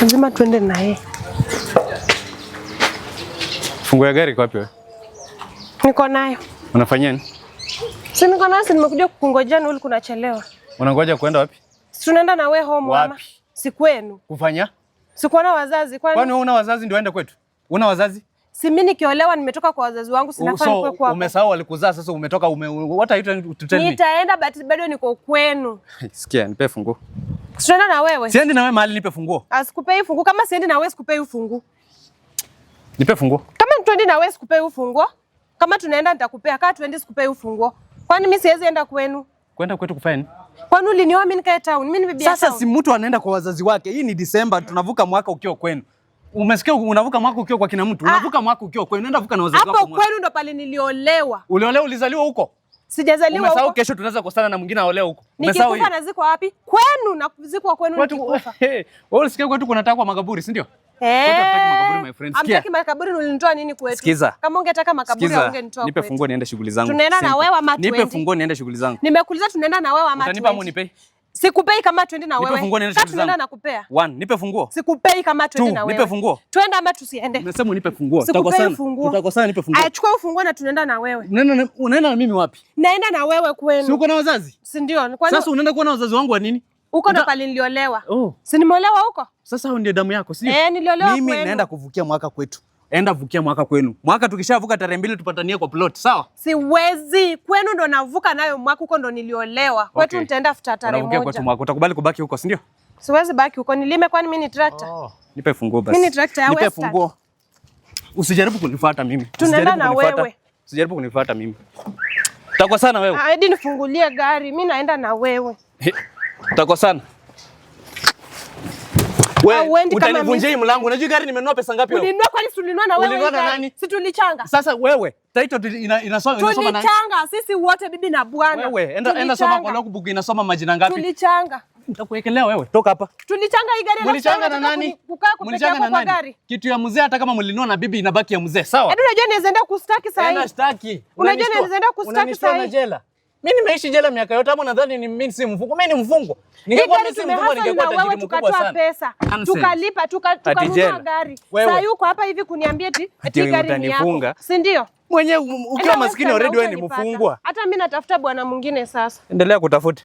Lazima tuende naye. Funguo ya gari iko wapi wewe? Niko nayo. Unafanya nini? Si niko nayo, nimekuja kukungojea na ulikuwa unachelewa. Unangoja kwenda wapi? Si tunaenda na wewe home mama. Wapi? Si kwenu. Kufanya? Si kuona wazazi kwani? Kwani wewe una wazazi ndio uende kwetu? Una wazazi? Si mimi nikiolewa nimetoka kwa wazazi wangu, sinafaa nikuwe kwako. Umesahau walikuzaa, sasa umetoka what are you trying to tell me? Nitaenda but bado niko kwenu. Sikia, nipe funguo. Si tunaenda na wewe? Siendi na wewe mahali, nipe funguo. Asikupei funguo. Kama siendi na wewe sikupei funguo. Nipe funguo. Kama tuendi na wewe sikupei funguo. Kama tunaenda nitakupea. Kama tuendi sikupei funguo. Kwani mimi siwezi enda kwenu? Kwenda kwetu kufanya nini? Kwani ulinioa mimi nikae town? Mimi ni bibi yako. Sasa si mtu anaenda kwa wazazi wake. Hii ni Disemba, tunavuka mwaka ukiwa kwenu. Umesikia unavuka mwaka ukiwa kwa kina mtu? Unavuka mwaka ukiwa kwenu. Nenda vuka na wazazi wako. Hapo kwenu ndo pale niliolewa. Uliolewa, ulizaliwa huko? Sijazaliwa huko. Umesahau kesho tunaweza kukosana na mwingine aolewa huko. Umesahau hiyo. Nikikufa nazikwa wapi? Kwenu, na kuzikwa kwenu nikikufa. Wewe ulisikia kwetu kunatakwa makaburi, si ndio? Makaburi my friend. Sikia. Amtaki makaburi, ulinitoa nini kwetu? Sikiza. Kama ungetaka makaburi ungenitoa kwetu. Nipe funguo niende shughuli zangu. Tunaenda na wewe ama twende? Nipe funguo niende shughuli zangu. Nimekuuliza tunaenda na wewe ama twende? Utanipa au nipe? Sikupei kama twende na wewe. Nipe funguo niende shughuli zangu. Tunaenda nakupea. 1, nipe funguo. Sikupei kama twende na wewe. Nipe funguo. Twende ama tusiende? Nimesema nipe funguo. Tutakosana. Tutakosana, nipe funguo. Achukua ufunguo na tunaenda na wewe. Unaenda na mimi wapi? Naenda na wewe kwenu. Si uko na wazazi? Si ndio? Sasa unaenda kuona wazazi wangu wa nini? Uko ndo pale niliolewa. Oh. Si nimeolewa huko? Sasa hao ndio damu yako, si? Niliolewa kwenu. Mimi naenda kuvukia mwaka kwetu. Enda vukia mwaka kwenu. Mwaka tukishavuka tarehe 2 tupatanie kwa plot, sawa? Siwezi. Kwenu ndo navuka nayo mwaka, huko ndo niliolewa. Kwetu nitaenda futa tarehe moja. Kwetu mwaka. Utakubali kubaki huko, si ndio? Siwezi baki huko. Nilime kwani mimi ni tractor? Nipe funguo basi. Mimi ni tractor ya Western. Nipe funguo. Usijaribu kunifuata mimi. Tunaenda na wewe. Usijaribu kunifuata mimi. Tutakosana wewe. Hadi nifungulie gari. Mimi naenda na wewe. Tutakosana. Wewe utanivunjia hii mlango. Unajua gari nimenunua pesa ngapi wewe? Ulinunua kwani tulinunua na wewe? Ulinunua na nani? Si tulichanga. Sasa wewe, title inasoma nani? Tulichanga sisi wote, bibi na bwana. Wewe, enda soma kwa logbook, inasoma majina ngapi? Tulichanga. Nitakuwekelea wewe. Toka hapa. Tulichanga hii gari. Mlichanga na nani? Mlichanga na nani? Kitu ya mzee hata kama mlinunua na bibi inabaki ya mzee, sawa? Hadi unajua naweza enda kustaki sasa hivi. Enda shtaki. Unajua naweza enda kustaki sasa hivi. Jela. Mimi nimeishi jela miaka yote, hapo nadhani ni mimi si mfungwa. Mimi ni mfungwa. Ningekuwa mimi si mfungwa ningekuwa tajiri mkubwa sana. Pesa. Tukalipa tukanunua gari. Sasa yuko hapa hivi kuniambia eti gari ni yako. Si ndio? Mwenyewe ukiwa maskini already wewe ni mfungwa. Hata mimi natafuta bwana mwingine sasa. Endelea kutafuta.